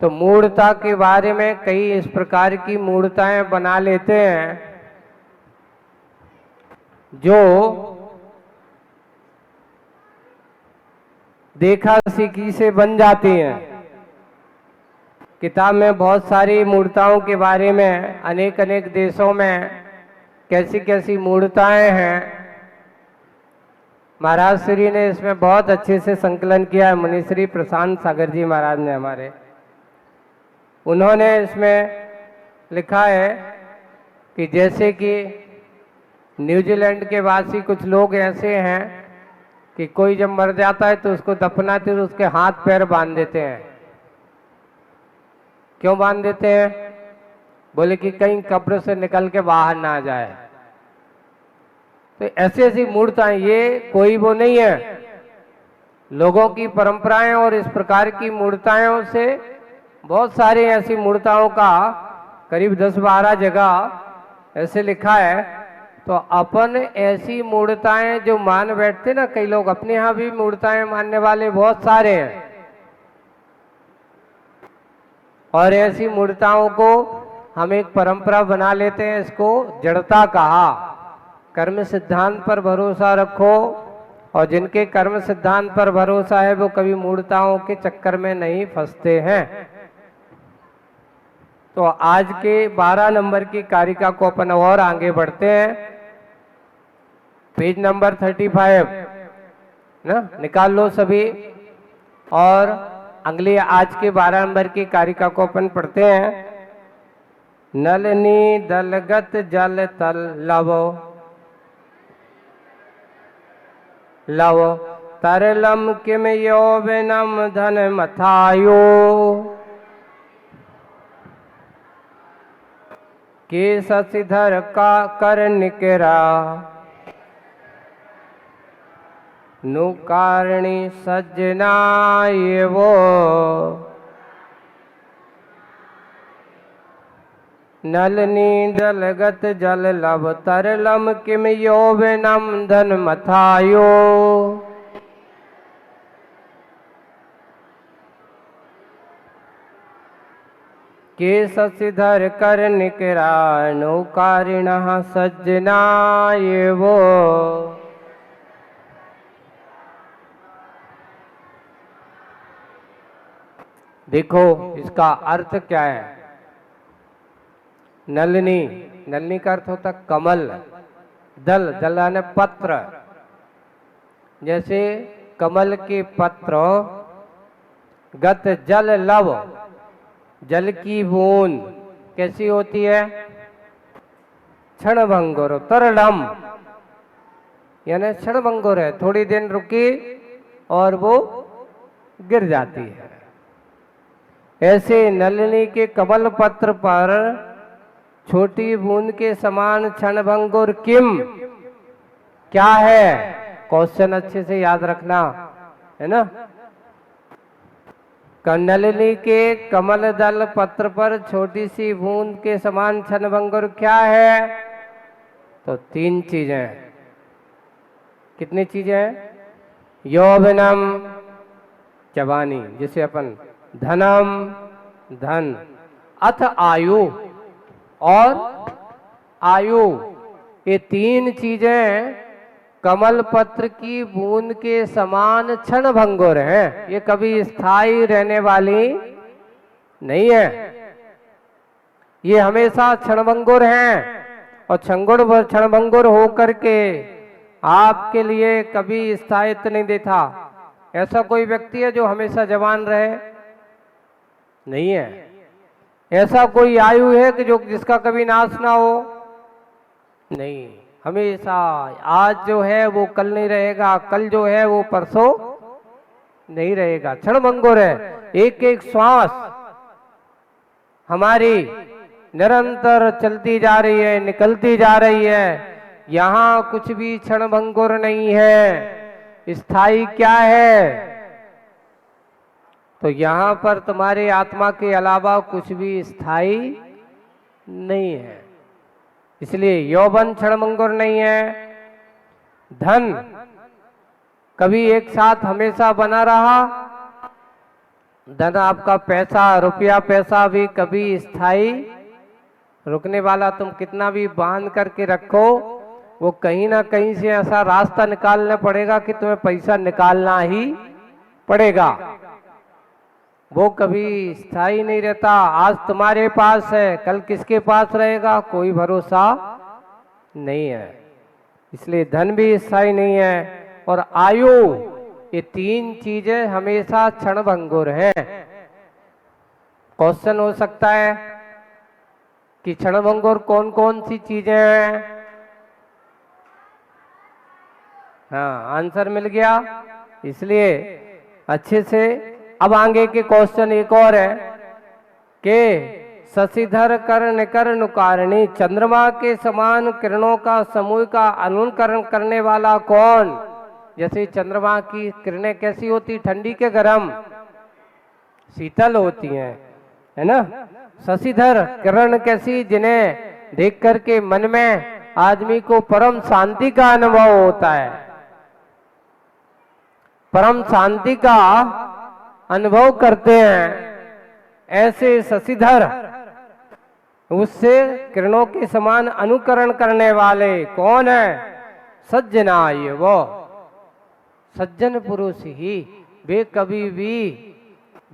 तो मूढ़ता के बारे में कई इस प्रकार की मूढ़ताएं बना लेते हैं जो देखा सीखी से बन जाती हैं। किताब में बहुत सारी मूढ़ताओं के बारे में अनेक अनेक देशों में कैसी कैसी मूढ़ताएं हैं, महाराज श्री ने इसमें बहुत अच्छे से संकलन किया है। मुनिश्री प्रशांत सागर जी महाराज ने हमारे, उन्होंने इसमें लिखा है कि जैसे कि न्यूजीलैंड के वासी कुछ लोग ऐसे हैं कि कोई जब मर जाता है तो उसको दफनाते तो उसके हाथ पैर बांध देते हैं। क्यों बांध देते हैं? बोले कि कहीं कब्र से निकल के बाहर ना आ जाए। तो ऐसी ऐसी मूर्ताएं, ये कोई वो नहीं है, लोगों की परंपराएं और इस प्रकार की मूर्ताओं से बहुत सारी ऐसी मूर्ताओं का करीब 10-12 जगह ऐसे लिखा है। तो अपन ऐसी मूर्ताएं जो मान बैठते ना, कई लोग अपने यहाँ भी मूर्ताएं मानने वाले बहुत सारे हैं, और ऐसी मूर्ताओं को हम एक परंपरा बना लेते हैं। इसको जड़ता कहा। कर्म सिद्धांत पर भरोसा रखो, और जिनके कर्म सिद्धांत पर भरोसा है वो कभी मूर्ताओं के चक्कर में नहीं फंसते हैं। तो आज के 12 नंबर की कारिका को अपन और आगे बढ़ते हैं। पेज नंबर 35 ना निकाल लो सभी, और अगली आज के 12 नंबर की कारिका को अपन पढ़ते हैं। नलनी दलगत जल तल लवो लव तरलम किम यौवनम धन मथायो के शशिधर का कर निकरा नुकारणी सज्जना ये वो नलनी दलगत जल लव तरलम किम यौवनम धन मथायो के शशिधर कर निकरा नुकारिण सज्जना ये वो। देखो इसका अर्थ क्या है। नलिनी, नलिनी का अर्थ होता कमल, दल, दल यानी पत्र। जैसे कमल के पत्र, गत जल लव, जल की बूंद कैसी होती है? क्षणभंगुर, तरलम यानी क्षणभंगुर है, थोड़ी देर रुकी और वो गिर जाती है। ऐसे नलिनी के कमल पत्र पर छोटी बूंद के समान क्षणभंगुर किम क्या है? क्वेश्चन अच्छे से याद रखना है ना। नलिनी के कमल दल पत्र पर छोटी सी बूंद के समान क्षणभंगुर क्या है? तो 3 चीजें। कितनी चीजें हैं? यौवनम जवानी, जिसे अपन धनम धन, अथ आयु और आयु, ये 3 चीजें कमल पत्र की बूंद के समान क्षणभंगुर हैं। ये कभी स्थायी रहने वाली नहीं है, ये हमेशा क्षणभंगुर हैं। और क्षणभंगुर होकर के आपके लिए कभी स्थायित्व नहीं देता। ऐसा कोई व्यक्ति है जो हमेशा जवान रहे? नहीं है। ऐसा कोई आयु है कि जो जिसका कभी नाश ना हो? नहीं, हमेशा आज जो है वो कल नहीं रहेगा, कल जो है वो परसों नहीं रहेगा, क्षणभंगुर है। एक एक श्वास हमारी निरंतर चलती जा रही है, निकलती जा रही है, यहाँ कुछ भी क्षणभंगुर नहीं है। स्थायी क्या है? तो यहाँ पर तुम्हारे आत्मा के अलावा कुछ भी स्थायी नहीं है। इसलिए यौवन क्षणभंगुर नहीं है। धन कभी एक साथ हमेशा बना रहा? धन आपका पैसा, रुपया पैसा भी कभी स्थायी रुकने वाला, तुम कितना भी बांध करके रखो, वो कहीं ना कहीं से ऐसा रास्ता निकालना पड़ेगा कि तुम्हें पैसा निकालना ही पड़ेगा। वो कभी स्थायी नहीं रहता। आज तुम्हारे पास है, कल किसके पास रहेगा कोई भरोसा नहीं है। इसलिए धन भी स्थायी नहीं है और आयु, ये तीन चीजें हमेशा क्षणभंगुर हैं। क्वेश्चन हो सकता है कि क्षणभंगुर कौन कौन सी चीजें हैं? हाँ, आंसर मिल गया। इसलिए अच्छे से अब आगे के क्वेश्चन एक और है कि शशिधर कर निकर नुकारिणी, चंद्रमा के समान किरणों का समूह का अनुकरण करने वाला कौन? जैसे चंद्रमा की किरणें कैसी होती, ठंडी के गर्म? शीतल होती हैं, है ना। शशिधर किरण कैसी, जिन्हें देख करके मन में आदमी को परम शांति का अनुभव होता है, परम शांति का अनुभव करते हैं। ऐसे शशिधर, उससे किरणों के समान अनुकरण करने वाले कौन है? सज्जना, ये वो सज्जन पुरुष ही। वे कभी भी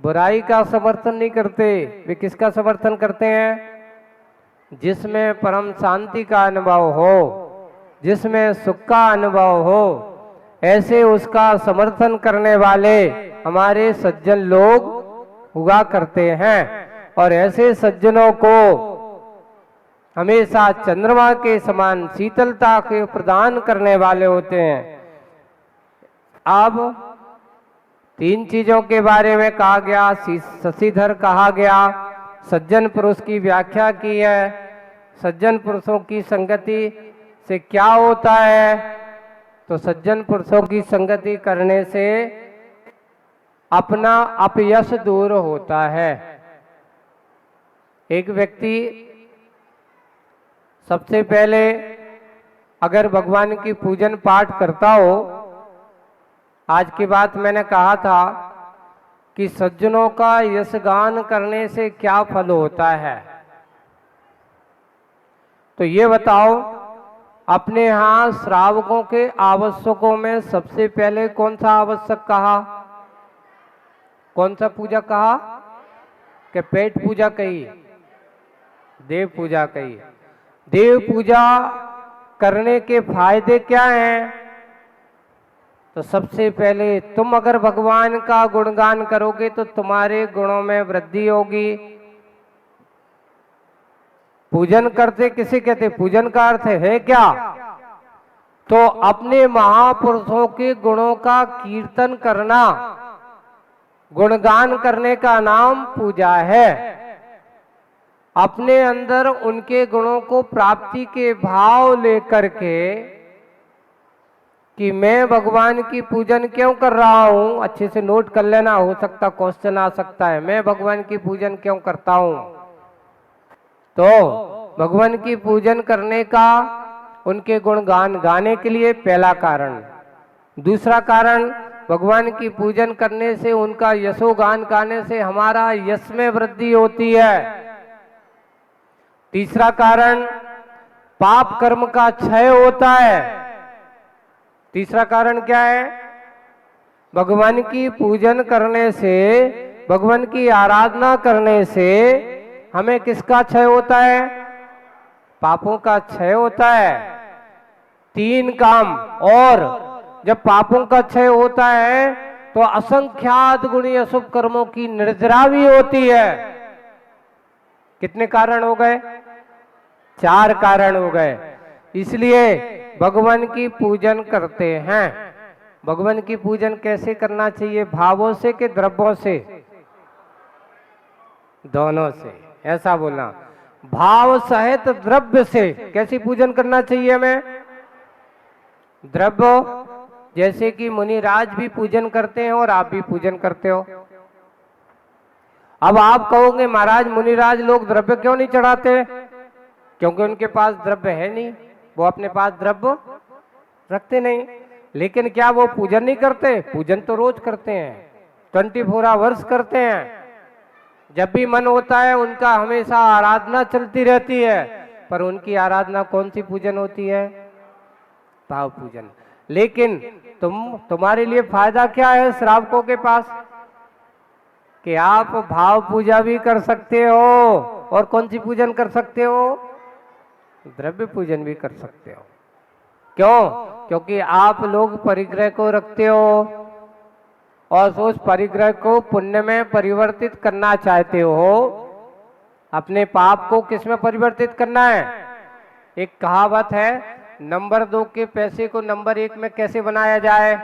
बुराई का समर्थन नहीं करते। वे किसका समर्थन करते हैं? जिसमें परम शांति का अनुभव हो, जिसमें सुख का अनुभव हो, ऐसे उसका समर्थन करने वाले हमारे सज्जन लोग हुआ करते हैं। और ऐसे सज्जनों को हमेशा चंद्रमा के समान शीतलता के प्रदान करने वाले होते हैं। अब तीन चीजों के बारे में कहा गया, शशिधर कहा गया, सज्जन पुरुष की व्याख्या की है। सज्जन पुरुषों की संगति से क्या होता है? तो सज्जन पुरुषों की संगति करने से अपना अपयश दूर होता है। एक व्यक्ति सबसे पहले अगर भगवान की पूजन पाठ करता हो, आज की बात मैंने कहा था कि सज्जनों का यशगान करने से क्या फल होता है, तो ये बताओ। अपने यहाँ श्रावकों के आवश्यकों में सबसे पहले कौन सा आवश्यक कहा? कौन सा पूजा कहा? कि पेट पूजा कही, देव पूजा कही। देव पूजा करने के फायदे क्या हैं? तो सबसे पहले तुम अगर भगवान का गुणगान करोगे तो तुम्हारे गुणों में वृद्धि होगी। पूजन करते किसे कहते? पूजन का अर्थ है क्या? तो अपने महापुरुषों के गुणों का कीर्तन करना, गुणगान करने का नाम पूजा है। अपने अंदर उनके गुणों को प्राप्ति के भाव लेकर के कि मैं भगवान की पूजन क्यों कर रहा हूं, अच्छे से नोट कर लेना, हो सकता क्वेश्चन आ सकता है। मैं भगवान की पूजन क्यों करता हूं? तो भगवान की पूजन करने का, उनके गुणगान गाने के लिए पहला कारण। दूसरा कारण, भगवान की पूजन करने से, उनका यशोगान गाने से हमारा यश में वृद्धि होती है। तीसरा कारण, पाप कर्म का क्षय होता है। तीसरा कारण क्या है? भगवान की पूजन करने से, भगवान की आराधना करने से हमें किसका क्षय होता है? पापों का क्षय होता है। तीन काम। और जब पापों का क्षय होता है तो असंख्यात गुणी अशुभ कर्मों की निर्जरा भी होती है। कितने कारण हो गए? 4 कारण हो गए। इसलिए भगवान की पूजन करते हैं। भगवान की पूजन कैसे करना चाहिए? भावों से कि द्रव्यों से? दोनों से। ऐसा बोलना, भाव सहित द्रव्य से। कैसी पूजन करना चाहिए हमें? द्रव्य, जैसे कि मुनिराज भी पूजन करते हैं और आप भी पूजन करते हो। अब आप कहोगे महाराज मुनिराज लोग द्रव्य क्यों नहीं चढ़ाते? क्योंकि उनके पास द्रव्य है नहीं, वो अपने पास द्रव्य रखते नहीं। लेकिन क्या वो पूजन नहीं करते? पूजन तो रोज करते हैं। 24 आवर्स करते हैं। जब भी मन होता है उनका हमेशा आराधना चलती रहती है, पर उनकी आराधना कौन सी पूजन होती है? भाव पूजन। लेकिन तुम्हारे लिए फायदा क्या है श्रावकों के पास कि आप भाव पूजा भी कर सकते हो और कौन सी पूजन कर सकते हो? द्रव्य पूजन भी कर सकते हो। क्यों? क्योंकि आप लोग परिग्रह को रखते हो और उस परिग्रह को पुण्य में परिवर्तित करना चाहते हो। अपने पाप को किस में परिवर्तित करना है? एक कहावत है, नंबर 2 के पैसे को नंबर 1 में कैसे बनाया जाए?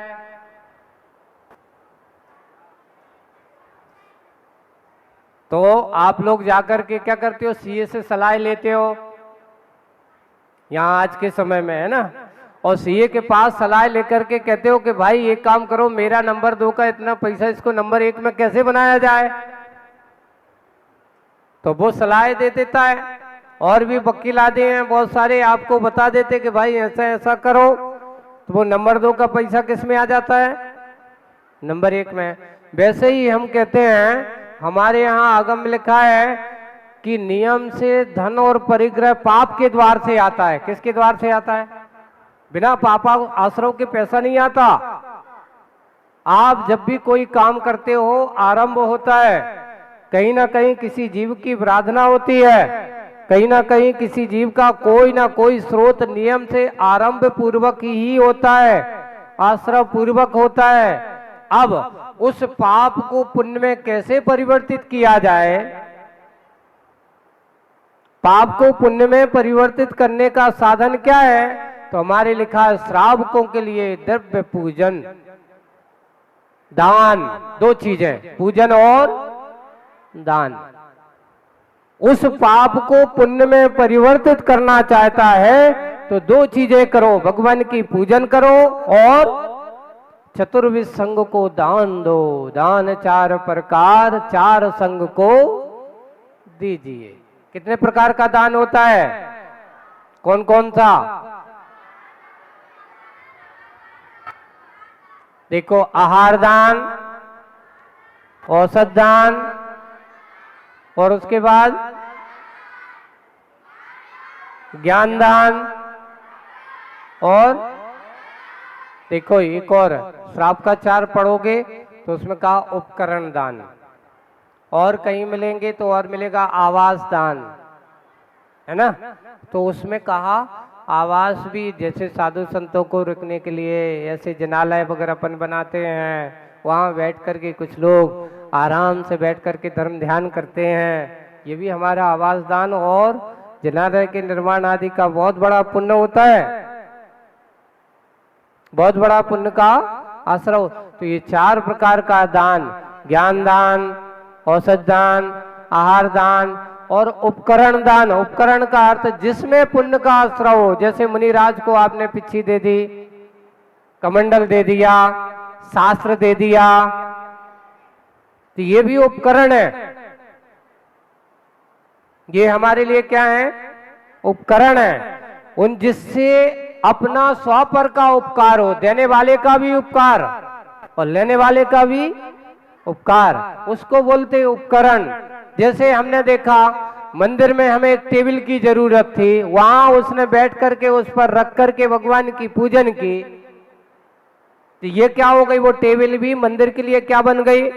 तो आप लोग जाकर के क्या करते हो? सीए से सलाह लेते हो, यहाँ आज के समय में है ना, और सीए के पास सलाह लेकर के कहते हो कि भाई एक काम करो, मेरा नंबर 2 का इतना पैसा, इसको नंबर 1 में कैसे बनाया जाए? तो वो सलाह दे देता है। और भी वकील आदि हैं बहुत सारे, आपको बता देते कि भाई ऐसा ऐसा करो, तो वो नंबर 2 का पैसा किस में आ जाता है? नंबर 1 में। वैसे ही हम कहते हैं, हमारे यहाँ आगम में लिखा है कि नियम से धन और परिग्रह पाप के द्वार से आता है। किसके द्वार से आता है? बिना पापा आश्रव के पैसा नहीं आता। आप जब भी कोई काम करते हो, आरंभ होता है, कहीं ना कहीं किसी जीव की आराधना होती है, कहीं ना कहीं किसी जीव का कोई ना कोई स्रोत नियम से आरंभ पूर्वक ही होता है, आश्रव पूर्वक होता है। अब उस पाप को पुण्य में कैसे परिवर्तित किया जाए? पाप को पुण्य में परिवर्तित करने का साधन क्या है? तो हमारे लिखा है, श्रावकों के लिए द्रव्य पूजन, दान, 2 चीजें, पूजन और दान। उस पाप को पुण्य में परिवर्तित करना चाहता है तो 2 चीजें करो, भगवान की पूजन करो और चतुर्विध संघ को दान दो। दान 4 प्रकार, 4 संघ को दीजिए। कितने प्रकार का दान होता है? कौन कौन सा? देखो, आहार दान, औषध दान, और उसके बाद ज्ञान दान, और देखो एक और श्राप का 4 पढ़ोगे तो उसमें कहा उपकरण दान, और कहीं मिलेंगे तो और मिलेगा आवास दान, है ना। तो उसमें कहा आवास भी, जैसे साधु संतों को रुकने के लिए ऐसे जनालय वगैरह अपन बनाते हैं, वहाँ बैठ करके कुछ लोग आराम से बैठ करके धर्म ध्यान करते हैं, ये भी हमारा आवास दान और जनालय के निर्माण आदि का बहुत बड़ा पुण्य होता है, बहुत बड़ा पुण्य का आश्रय। तो ये 4 प्रकार का दान, ज्ञान दान, औषध दान, आहार दान और उपकरण दान। उपकरण का अर्थ जिसमें पुण्य का आश्रय हो, जैसे मुनिराज को आपने पिच्छी दे दी, कमंडल दे दिया, शास्त्र दे दिया, तो ये भी उपकरण है। ये हमारे लिए क्या है? उपकरण है। उन जिससे अपना स्वपर का उपकार हो, देने वाले का भी उपकार और लेने वाले का भी उपकार, उसको बोलते उपकरण। जैसे हमने देखा मंदिर में हमें एक टेबल की जरूरत थी, वहां उसने बैठ करके उस पर रख करके भगवान की पूजन की, तो ये क्या हो गई? वो टेबल भी मंदिर के लिए क्या बन गई?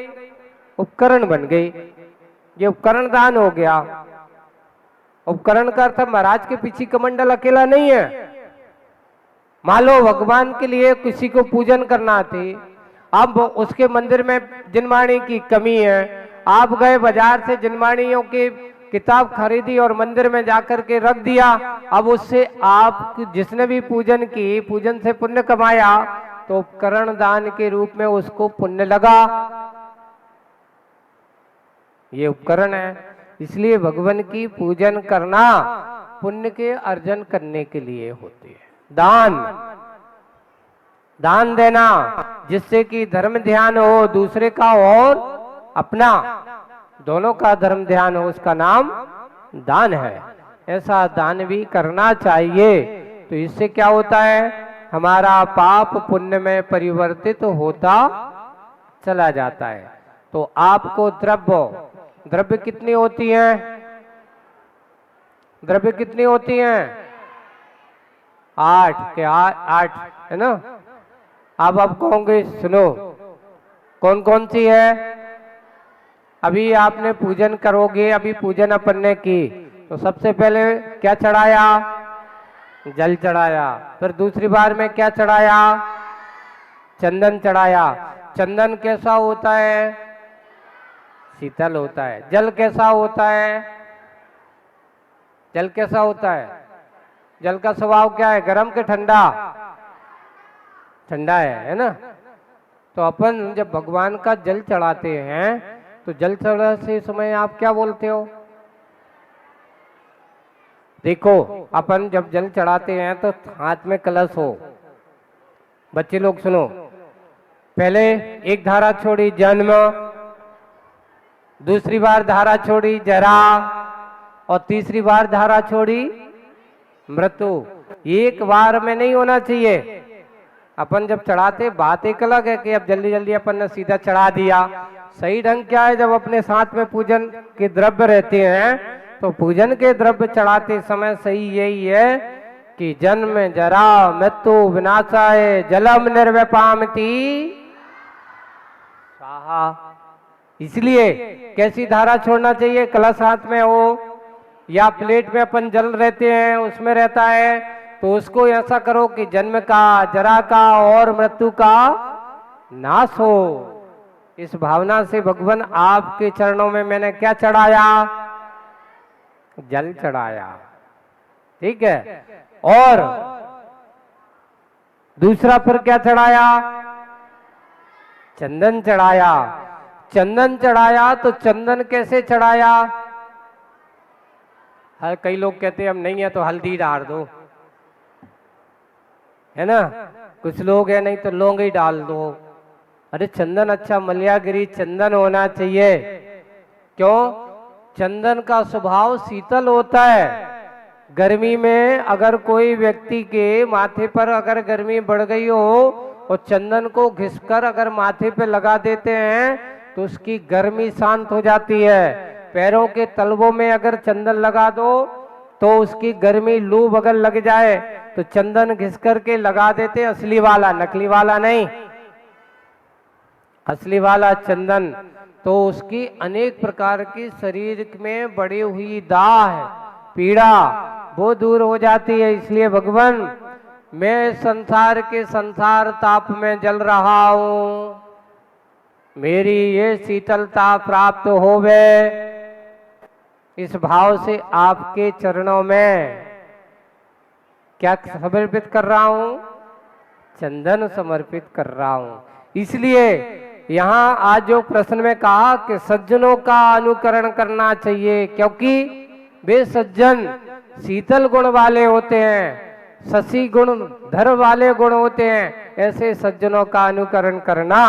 उपकरण बन गई। ये उपकरण दान हो गया। उपकरण का अर्थ महाराज के पीछे कमंडल अकेला नहीं है। मान लो भगवान के लिए किसी को पूजन करना थी, अब उसके मंदिर में जिनवाणी की कमी है, आप गए बाजार से जिनवाणियों की किताब खरीदी और मंदिर में जाकर के रख दिया। अब उससे आप जिसने भी पूजन की, पूजन से पुण्य कमाया, तो उपकरण दान के रूप में उसको पुण्य लगा। ये उपकरण है। इसलिए भगवान की पूजन करना पुण्य के अर्जन करने के लिए होती है। दान, दान देना जिससे कि धर्म ध्यान हो दूसरे का और अपना, दोनों का धर्म ध्यान हो, उसका नाम दान है। ऐसा दान भी करना चाहिए। तो इससे क्या होता है? हमारा पाप पुण्य में परिवर्तित होता चला जाता है। तो आपको द्रव्य कितनी होती हैं? द्रव्य कितनी होती हैं? 8 8 है ना। अब आप कहोगे सुनो कौन कौन सी है? अभी आपने पूजन करोगे, अभी पूजन अपन ने की तो सबसे पहले क्या चढ़ाया? जल चढ़ाया। फिर दूसरी बार में क्या चढ़ाया? चंदन चढ़ाया। चंदन कैसा होता है? शीतल होता है। जल कैसा होता है? जल कैसा होता है? जल का स्वभाव क्या है? गर्म के ठंडा? ठंडा है ना। तो अपन जब भगवान का जल चढ़ाते हैं तो जल चढ़ाते समय आप क्या बोलते हो? देखो अपन जब जल चढ़ाते हैं तो हाथ में कलश हो। बच्चे लोग सुनो, पहले एक धारा छोड़ी जन्म, दूसरी बार धारा छोड़ी जरा, और तीसरी बार धारा छोड़ी मृत्यु। एक बार में नहीं होना चाहिए। अपन जब चढ़ाते बात एक अलग है कि अब जल्दी जल्दी अपन ने सीधा चढ़ा दिया। सही ढंग क्या है? जब अपने साथ में पूजन के द्रव्य रहते हैं तो पूजन के द्रव्य चढ़ाते समय सही यही है कि जन्म जरा मृत्यु विनाशाय जलम निर्वपामति स्वाहा। इसलिए कैसी धारा छोड़ना चाहिए? कलश हाथ में हो या प्लेट में अपन जल रहते हैं उसमें रहता है तो उसको ऐसा करो कि जन्म का, जरा का और मृत्यु का नाश हो। इस भावना से भगवान आपके चरणों में मैंने क्या चढ़ाया? जल चढ़ाया। ठीक है। और दूसरा फिर क्या चढ़ाया? चंदन चढ़ाया। चंदन चढ़ाया तो चंदन कैसे चढ़ाया? हर कई लोग कहते हैं हम नहीं है तो हल्दी डाल दो, है ना। कुछ लोग है नहीं तो लौंग ही डाल दो। अरे चंदन अच्छा मलयागिरी चंदन होना चाहिए। क्यों? चंदन का स्वभाव शीतल होता है। गर्मी में अगर कोई व्यक्ति के माथे पर अगर गर्मी बढ़ गई हो और चंदन को घिसकर अगर माथे पे लगा देते हैं तो उसकी गर्मी शांत हो जाती है। पैरों के तलवों में अगर चंदन लगा दो तो उसकी गर्मी लू बगल लग जाए तो चंदन घिस करके लगा देते, असली वाला, नकली वाला नहीं, असली वाला चंदन। तो उसकी अनेक प्रकार की शरीर में बढ़ी हुई दाह, पीड़ा वो दूर हो जाती है। इसलिए भगवान मैं संसार के संसार ताप में जल रहा हूं, मेरी ये शीतलता प्राप्त होवे, इस भाव से आपके चरणों में क्या समर्पित कर रहा हूं? चंदन समर्पित कर रहा हूं। इसलिए यहाँ आज जो प्रश्न में कहा कि सज्जनों का अनुकरण करना चाहिए, क्योंकि वे सज्जन शीतल गुण वाले होते हैं, शशि गुण धर वाले गुण होते हैं। ऐसे सज्जनों का अनुकरण करना